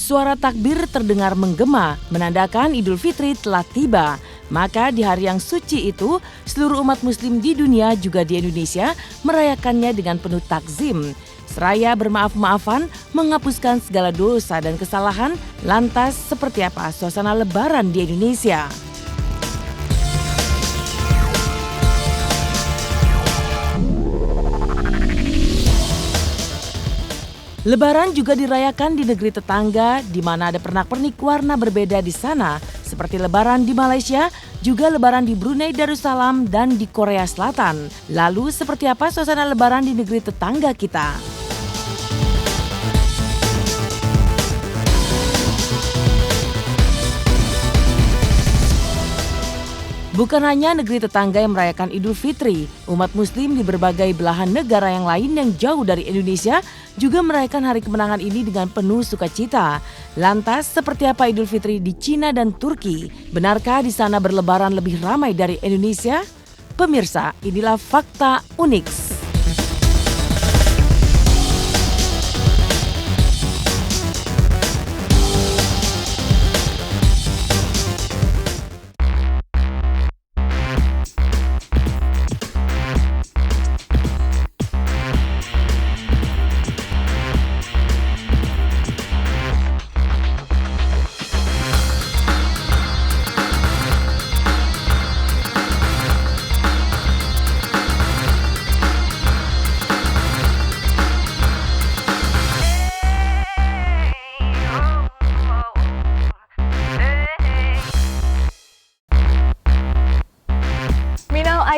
Suara takbir terdengar menggema, menandakan Idul Fitri telah tiba. Maka di hari yang suci itu, seluruh umat muslim di dunia juga di Indonesia merayakannya dengan penuh takzim. Seraya bermaaf-maafan, menghapuskan segala dosa dan kesalahan. Lantas seperti apa suasana Lebaran di Indonesia? Lebaran juga dirayakan di negeri tetangga di mana ada pernak-pernik warna berbeda di sana. Seperti Lebaran di Malaysia, juga Lebaran di Brunei Darussalam dan di Korea Selatan. Lalu seperti apa suasana Lebaran di negeri tetangga kita? Bukan hanya negeri tetangga yang merayakan Idul Fitri, umat muslim di berbagai belahan negara yang lain yang jauh dari Indonesia juga merayakan hari kemenangan ini dengan penuh sukacita. Lantas, seperti apa Idul Fitri di Cina dan Turki? Benarkah di sana berlebaran lebih ramai dari Indonesia? Pemirsa, inilah fakta unik.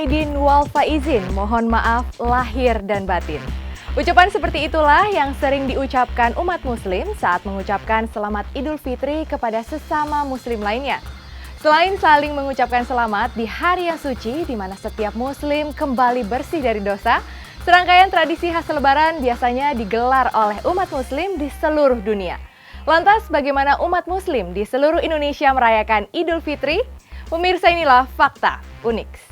Aidin wal faizin, mohon maaf lahir dan batin. Ucapan seperti itulah yang sering diucapkan umat muslim saat mengucapkan selamat Idul Fitri kepada sesama muslim lainnya. Selain saling mengucapkan selamat di hari yang suci di mana setiap muslim kembali bersih dari dosa, serangkaian tradisi khas Lebaran biasanya digelar oleh umat muslim di seluruh dunia. Lantas bagaimana umat muslim di seluruh Indonesia merayakan Idul Fitri? Pemirsa, inilah fakta unik.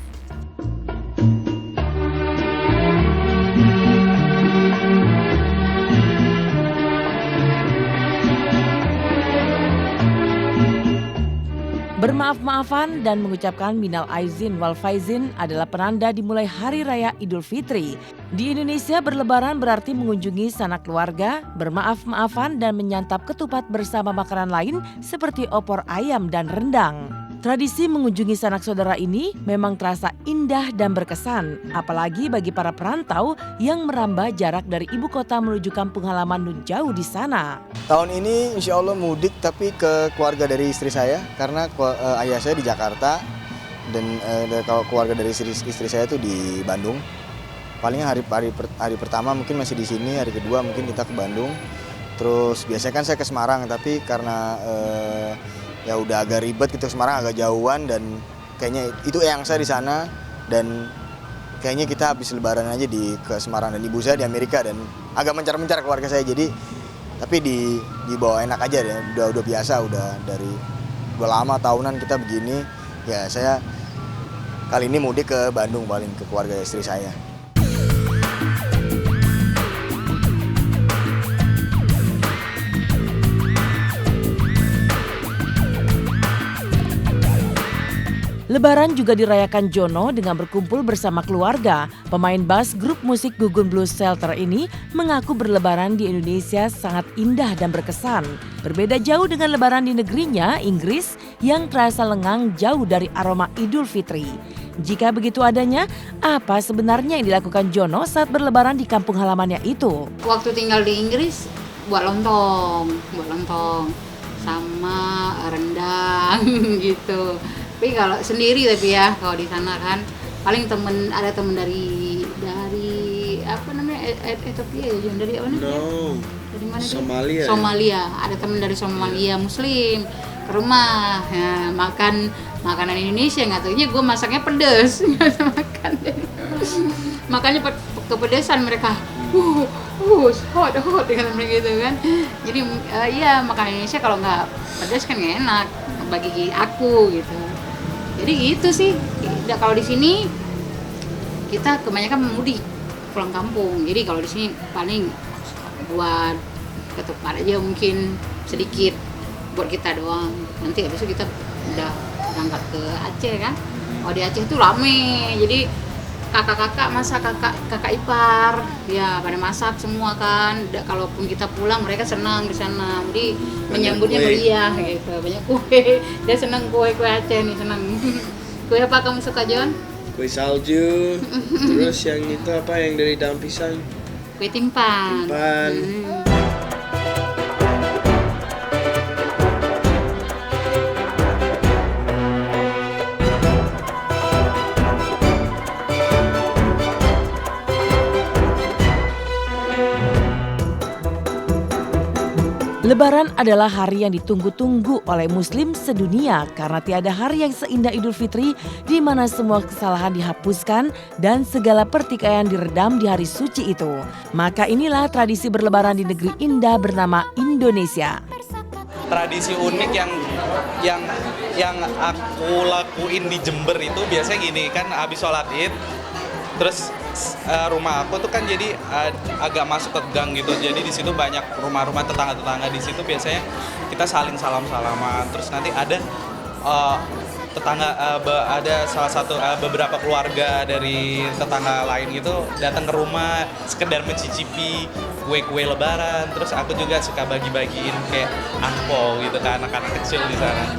Bermaaf-maafan dan mengucapkan minal aizin wal faizin adalah penanda dimulai Hari Raya Idul Fitri. Di Indonesia, berlebaran berarti mengunjungi sanak keluarga, bermaaf-maafan dan menyantap ketupat bersama makanan lain seperti opor ayam dan rendang. Tradisi mengunjungi sanak saudara ini memang terasa indah dan berkesan, apalagi bagi para perantau yang merambah jarak dari ibu kota menuju kampung halaman nun jauh di sana. Tahun ini insya Allah mudik tapi ke keluarga dari istri saya karena ayah saya di Jakarta dan kalau keluarga dari istri saya itu di Bandung. Paling hari pertama mungkin masih di sini, hari kedua mungkin kita ke Bandung. Terus biasanya kan saya ke Semarang tapi karena ya udah agak ribet gitu, Semarang agak jauhan dan kayaknya itu yang saya di sana dan kayaknya kita habis lebaran aja ke Semarang dan ibu saya di Amerika dan agak mencar-mencar keluarga saya jadi tapi dibawa enak aja ya, udah biasa, udah lama tahunan kita begini ya. Saya kali ini mudik ke Bandung paling ke keluarga istri saya. Lebaran juga dirayakan Jono dengan berkumpul bersama keluarga. Pemain bass grup musik Gugun Blues Shelter ini mengaku berlebaran di Indonesia sangat indah dan berkesan. Berbeda jauh dengan lebaran di negerinya, Inggris, yang terasa lengang jauh dari aroma Idul Fitri. Jika begitu adanya, apa sebenarnya yang dilakukan Jono saat berlebaran di kampung halamannya itu? Waktu tinggal di Inggris, buat lontong sama rendang gitu. Tapi kalau sendiri kalau di sana kan paling ada temen dari apa namanya Ethiopia ya, dari apa namanya? Dari mana dia? Somalia. Ada temen dari Somalia Muslim ke rumah, ya, makan makanan Indonesia, nggak taunya gue masaknya pedes, nggak bisa makan deh. Makanya kepedesan mereka, hot dengan begitu kan. Jadi ya makanan Indonesia kalau nggak pedes kan nggak enak bagi aku gitu. Jadi gitu sih. Kalau di sini kita kebanyakan mudik pulang kampung. Jadi kalau di sini paling buat ketupat aja mungkin sedikit buat kita doang. Nanti habis itu kita udah berangkat ke Aceh kan. Oh di Aceh itu rame, jadi kakak-kakak masak, kakak ipar ya pada masak semua kan. Kalaupun kita pulang mereka senang di sana, jadi menyambutnya meriah gitu, banyak kue. Dia senang kue Aceh nih, senang. Kue apa kamu suka, John? Kue salju, terus yang itu apa yang dari daun pisang? Kue timpan. Lebaran adalah hari yang ditunggu-tunggu oleh Muslim sedunia karena tiada hari yang seindah Idul Fitri di mana semua kesalahan dihapuskan dan segala pertikaian diredam di hari suci itu. Maka inilah tradisi berlebaran di negeri indah bernama Indonesia. Tradisi unik yang aku lakuin di Jember itu biasanya gini kan, habis sholat Id, terus rumah aku tuh kan jadi agak masuk ke gang gitu, jadi di situ banyak rumah-rumah tetangga-tetangga. Di situ biasanya kita saling salam-salaman, terus nanti ada tetangga ada salah satu beberapa keluarga dari tetangga lain gitu datang ke rumah sekedar mencicipi kue-kue lebaran. Terus aku juga suka bagi-bagiin kayak angpau gitu ke anak-anak kecil di sana.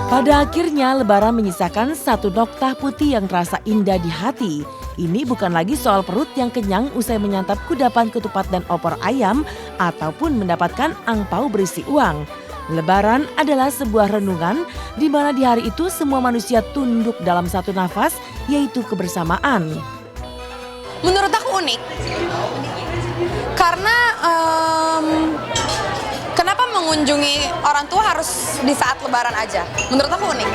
Pada akhirnya Lebaran menyisakan satu noktah putih yang terasa indah di hati. Ini bukan lagi soal perut yang kenyang usai menyantap kudapan ketupat dan opor ayam ataupun mendapatkan angpau berisi uang. Lebaran adalah sebuah renungan di mana di hari itu semua manusia tunduk dalam satu nafas, yaitu kebersamaan. Menurut aku unik karena kenapa mengunjungi orang tua harus di saat Lebaran aja? Menurut aku unik.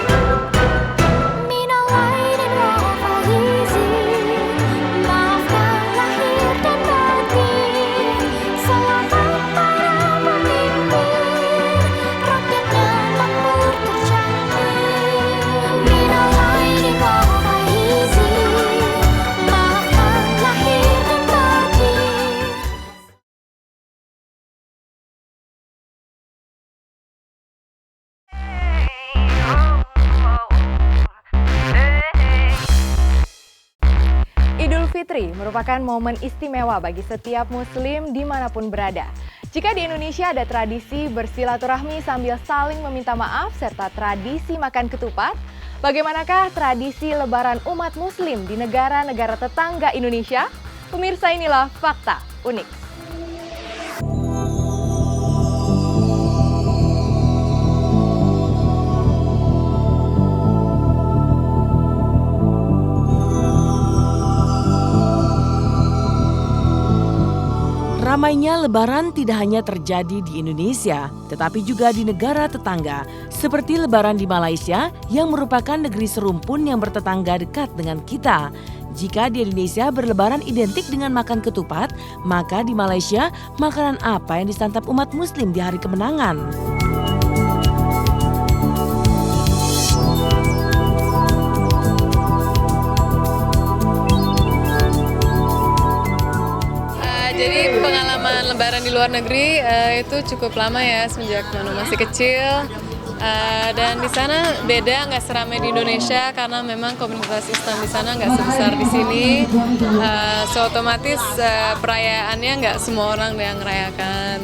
Idul Fitri merupakan momen istimewa bagi setiap muslim dimanapun berada. Jika di Indonesia ada tradisi bersilaturahmi sambil saling meminta maaf serta tradisi makan ketupat, bagaimanakah tradisi lebaran umat muslim di negara-negara tetangga Indonesia? Pemirsa, inilah fakta unik. Ramainya Lebaran tidak hanya terjadi di Indonesia, tetapi juga di negara tetangga, seperti Lebaran di Malaysia yang merupakan negeri serumpun yang bertetangga dekat dengan kita. Jika di Indonesia berlebaran identik dengan makan ketupat, maka di Malaysia makanan apa yang disantap umat muslim di hari kemenangan? Jadi pengalaman lebaran di luar negeri itu cukup lama ya, semenjak Manu masih kecil. Dan di sana beda, nggak seramai di Indonesia karena memang komunitas Islam di sana nggak sebesar di sini. So otomatis perayaannya nggak semua orang yang merayakan.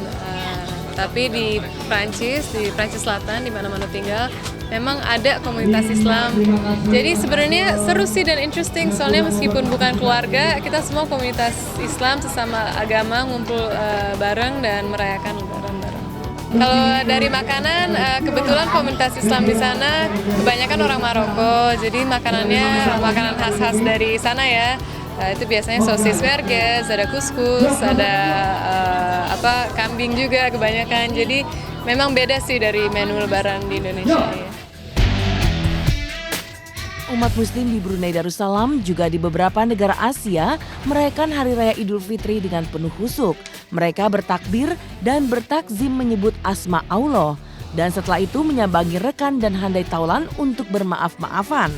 Tapi di Prancis Selatan, di mana Manu tinggal, memang ada komunitas Islam. Jadi sebenarnya seru sih dan interesting, soalnya meskipun bukan keluarga, kita semua komunitas Islam sesama agama ngumpul bareng dan merayakan lebaran bareng. Kalau dari makanan, kebetulan komunitas Islam di sana kebanyakan orang Maroko, jadi makanannya makanan khas-khas dari sana ya. Itu biasanya sosis merguez, ada kuskus, ada kambing juga kebanyakan. Jadi memang beda sih dari menu lebaran di Indonesia ya. Umat muslim di Brunei Darussalam juga di beberapa negara Asia merayakan Hari Raya Idul Fitri dengan penuh khusyuk. Mereka bertakbir dan bertakzim menyebut asma Allah. Dan setelah itu menyambangi rekan dan handai taulan untuk bermaaf-maafan.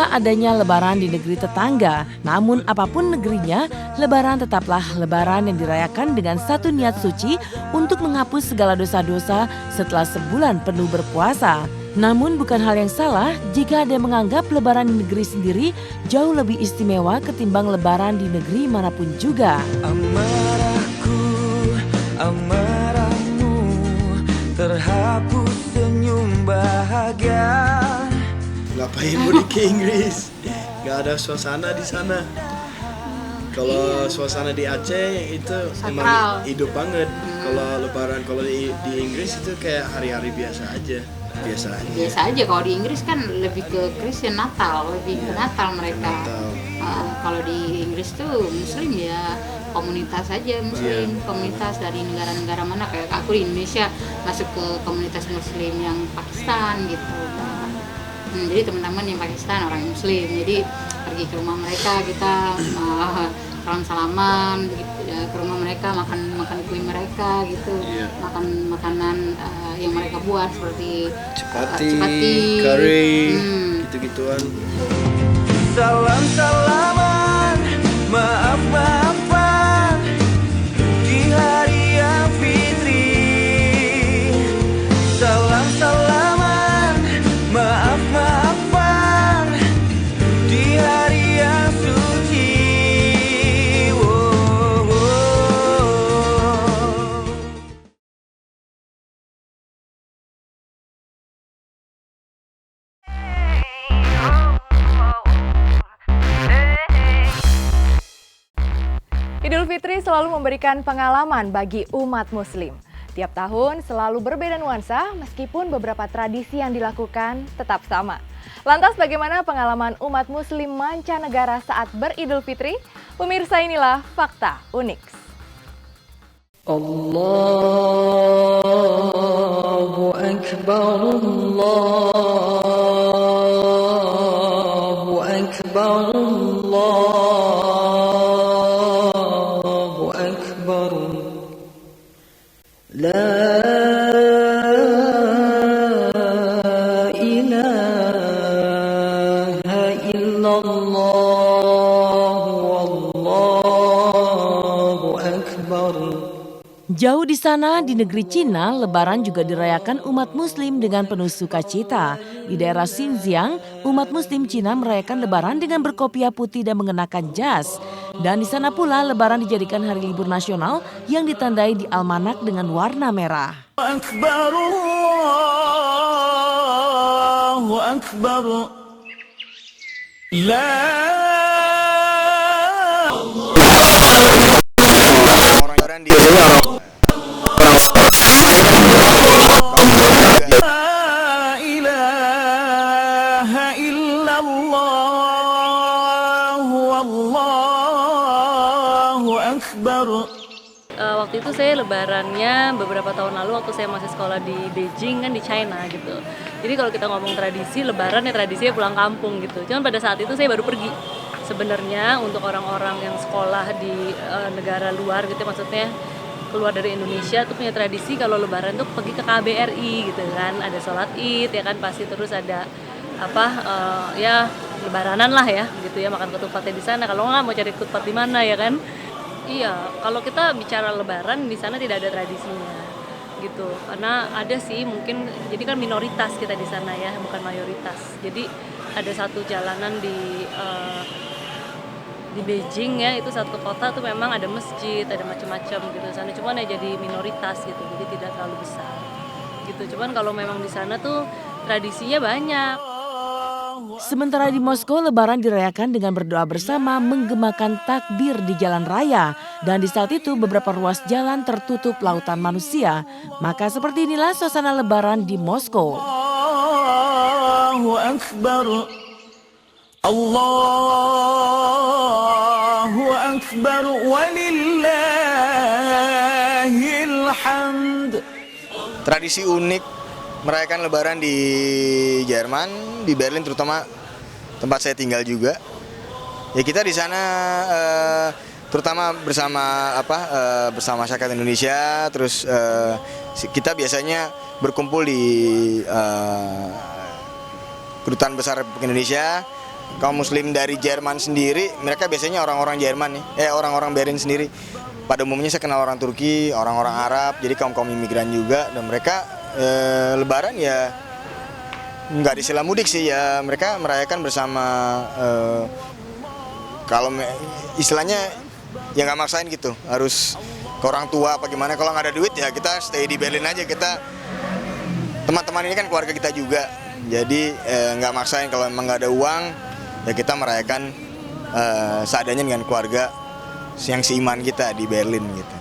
pula adanya lebaran di negeri tetangga. Namun apapun negerinya, lebaran tetaplah lebaran yang dirayakan dengan satu niat suci untuk menghapus segala dosa-dosa setelah sebulan penuh berpuasa. Namun bukan hal yang salah jika ada yang menganggap lebaran di negeri sendiri jauh lebih istimewa ketimbang lebaran di negeri manapun juga. Amarahku, amarahmu, terhapus senyum bahagia. Ngapain mudik ke Inggris? Gak ada suasana di sana. Kalau suasana di Aceh itu emang hidup banget. Kalau lebaran, kalau di Inggris itu kayak hari-hari biasa aja. Biasa aja. Kalau di Inggris kan lebih ke Kristen, Natal, lebih ke Natal mereka. Kalau di Inggris tuh Muslim ya, komunitas aja Muslim, komunitas dari negara-negara mana, kayak aku di Indonesia masuk ke komunitas Muslim yang Pakistan gitu. Jadi teman-teman yang Pakistan orang Muslim, jadi pergi ke rumah mereka, kita salam-salaman gitu, ke rumah mereka, makan kue mereka gitu, makan makanan yang mereka buat seperti chapati, curry, gitu-gituan. Salam-salaman, maaf-maafan di hari yang fitri. Salam-salaman, maaf-maafan di hari yang suci. Idul Fitri selalu memberikan pengalaman bagi umat Muslim. Tiap tahun selalu berbeda nuansa meskipun beberapa tradisi yang dilakukan tetap sama. Lantas bagaimana pengalaman umat Muslim mancanegara saat beridul Fitri? Pemirsa, inilah Fakta Unik. Allahu Akbar, Allahu Akbar, Allahu Akbar. La ilaha illallah, wallahu akbar. Jauh di sana, di negeri Cina, Lebaran juga dirayakan umat Muslim dengan penuh sukacita. Di daerah Xinjiang, umat Muslim Cina merayakan Lebaran dengan berkopiah putih dan mengenakan jas. Dan di sana pula, Lebaran dijadikan hari libur nasional yang ditandai di almanak dengan warna merah. Akbar, Allahu Akbar. La Orang di ilaha illallah, wallahu akbar. Waktu itu saya lebarannya beberapa tahun lalu waktu saya masih sekolah di Beijing kan, di China gitu. Jadi kalau kita ngomong tradisi lebaran ya tradisinya pulang kampung gitu. Cuman pada saat itu saya baru pergi. Sebenarnya untuk orang-orang yang sekolah di negara luar gitu, maksudnya keluar dari Indonesia tuh punya tradisi kalau lebaran tuh pergi ke KBRI gitu kan, ada sholat Id ya kan, pasti terus ada ya lebaranan lah ya gitu ya, makan ketupatnya di sana. Kalau nggak mau cari ketupat di mana ya kan. Iya, kalau kita bicara lebaran di sana tidak ada tradisinya gitu. Karena ada sih mungkin, jadi kan minoritas kita di sana ya, bukan mayoritas. Jadi ada satu jalanan di Beijing ya, itu satu kota tuh memang ada masjid, ada macam-macam gitu sana. Cuman ya jadi minoritas gitu, jadi tidak terlalu besar gitu. Cuman kalau memang di sana tuh tradisinya banyak. Sementara di Moskow, Lebaran dirayakan dengan berdoa bersama menggemakan takbir di jalan raya. Dan di saat itu beberapa ruas jalan tertutup lautan manusia. Maka seperti inilah suasana Lebaran di Moskow. Allahu Akbar, Allahu Akbar, walillahil hamd. tradisi unik merayakan Lebaran di Jerman, di Berlin terutama tempat saya tinggal juga. Ya kita di sana terutama bersama bersama masyarakat Indonesia, terus kita biasanya berkumpul di Kedutaan Besar Republik Indonesia, kaum muslim dari Jerman sendiri, mereka biasanya orang-orang Jerman nih, orang-orang Berlin sendiri. Pada umumnya saya kenal orang Turki, orang-orang Arab, jadi kaum imigran juga, dan mereka Lebaran ya nggak di istilah mudik sih ya, mereka merayakan bersama. Kalau istilahnya ya nggak maksain gitu, harus ke orang tua apa gimana. Kalau nggak ada duit ya kita stay di Berlin aja. Kita teman-teman ini kan keluarga kita juga, jadi nggak maksain. Kalau emang nggak ada uang ya kita merayakan seadanya dengan keluarga yang seiman kita di Berlin gitu.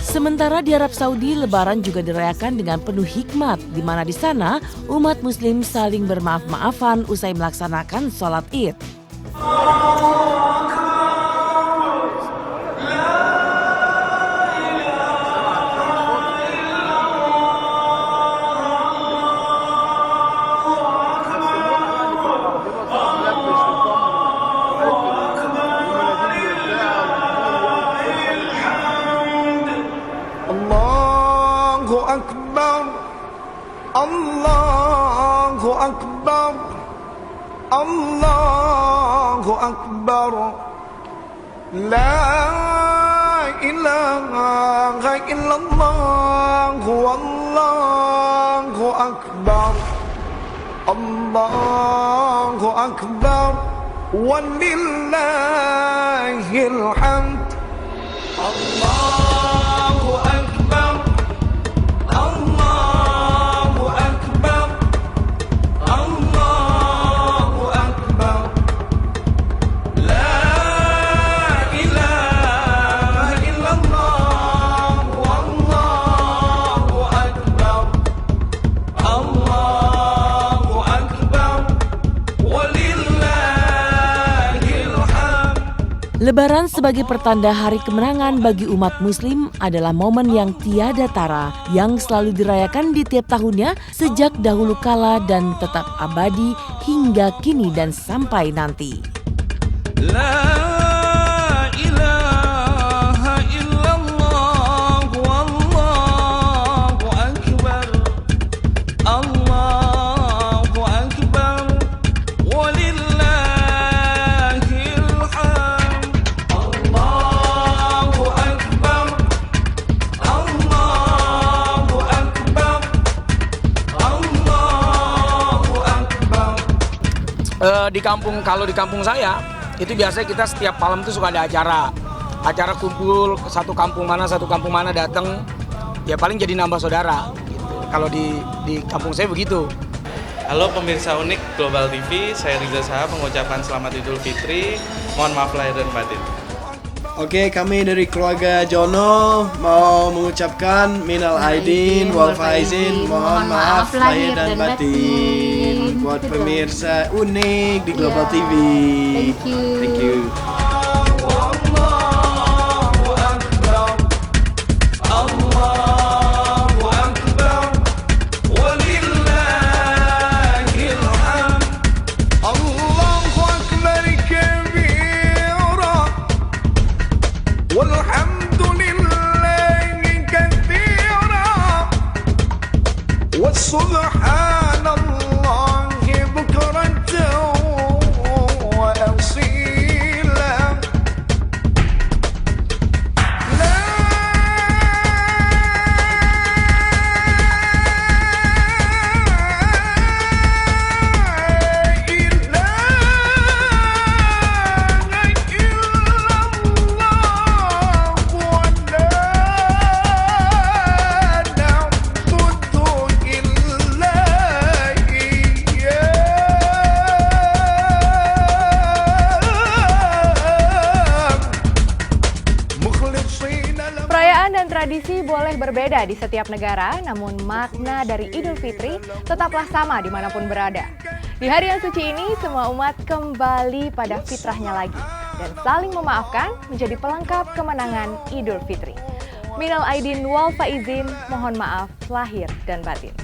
Sementara di Arab Saudi, Lebaran juga dirayakan dengan penuh hikmat, di mana di sana umat Muslim saling bermaaf-maafan usai melaksanakan sholat Id. Allahu Akbar, Allahu Akbar, La ilaha illallah, Allahu Akbar, Allahu Akbar, walillahil hamd. Allahu Akbar, Allahu Akbar, Allahu Akbar, La ilaha illallah, Allahu Akbar, Allahu Akbar, walillahil hamd. Lebaran sebagai pertanda hari kemenangan bagi umat Muslim adalah momen yang tiada tara, yang selalu dirayakan di tiap tahunnya sejak dahulu kala dan tetap abadi hingga kini dan sampai nanti. La ilaha illallah, Allahu Akbar, Allahu Akbar, walillahil hamd. Allahu Akbar, Allahu Akbar, Allahu Akbar. Kalau di kampung saya itu biasanya kita setiap malam itu suka ada acara kumpul, satu kampung mana datang, ya paling jadi nambah saudara gitu. Kalau di kampung saya begitu. Halo pemirsa Unik Global TV, saya Riza Sahab mengucapkan selamat Idul Fitri. Mohon maaf lahir dan batin. Oke, kami dari keluarga Jono mau mengucapkan minal aidin wal faizin, mohon maaf lahir dan batin buat pemirsa Unik di Global TV. Thank you. Allahu Akbar, Allahu Akbar, walillahil hamd. Allahu Akbar kabira, walhamdulillahi katsira, wa subhanallahi bukratan wa asila. Perayaan dan tradisi boleh berbeda di setiap negara, namun makna dari Idul Fitri tetaplah sama dimanapun berada. Di hari yang suci ini, semua umat kembali pada fitrahnya lagi dan saling memaafkan menjadi pelengkap kemenangan Idul Fitri. Minal aidin wal faizin, mohon maaf lahir dan batin.